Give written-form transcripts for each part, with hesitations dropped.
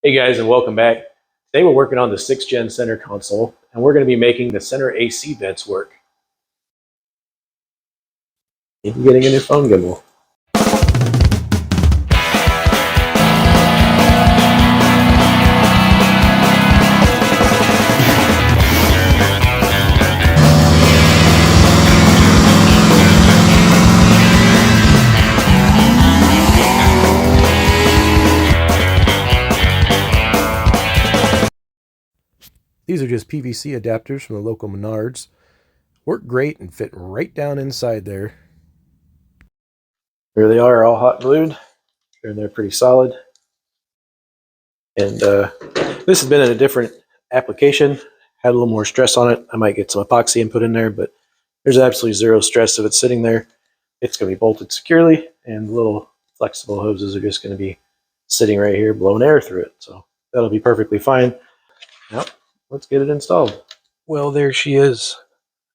Hey guys, and welcome back. Today we're working on the 6th gen center console, and we're going to be making the center AC vents work. Even getting a new phone gimbal. These are just PVC adapters from the local Menards. Work great and fit right down inside there. There they are, all hot glued. They're pretty solid. And this has been in a different application. Had a little more stress on it. I might get some epoxy and put in there, but there's absolutely zero stress if it's sitting there. It's going to be bolted securely, and the little flexible hoses are just going to be sitting right here, blowing air through it. So that'll be perfectly fine. Now, let's get it installed. Well, there she is.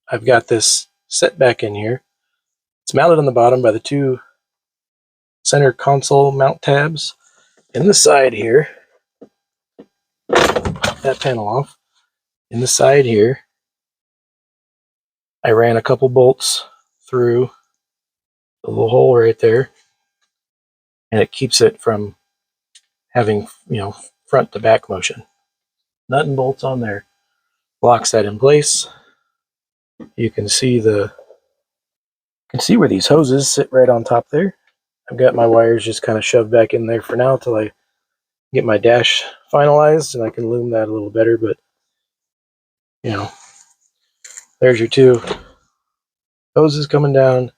I've got this set back in here. It's mounted on the bottom by the two center console mount tabs. In the side here, that panel off. In the side here, I ran a couple bolts through the little hole right there, and it keeps it from having, front to back motion. Nut and bolts on there. Locks that in place. You can see where these hoses sit right on top there. I've got my wires just kind of shoved back in there for now till I get my dash finalized, and I can loom that a little better. But there's your two hoses coming down,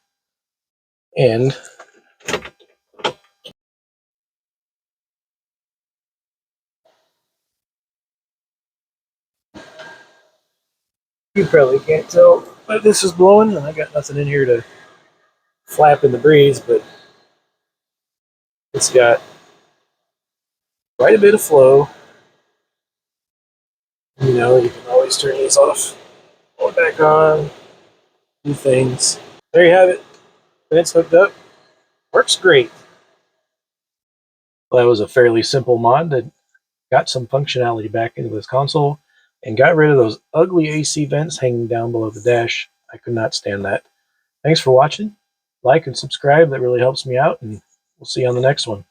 and you probably can't tell, but this is blowing, and I got nothing in here to flap in the breeze, but it's got quite a bit of flow. You can always turn these off or back on, do things. There you have it. Vents hooked up. Works great. Well, that was a fairly simple mod that got some functionality back into this console and got rid of those ugly AC vents hanging down below the dash. I could not stand that. Thanks for watching. Like and subscribe. That really helps me out, and we'll see you on the next one.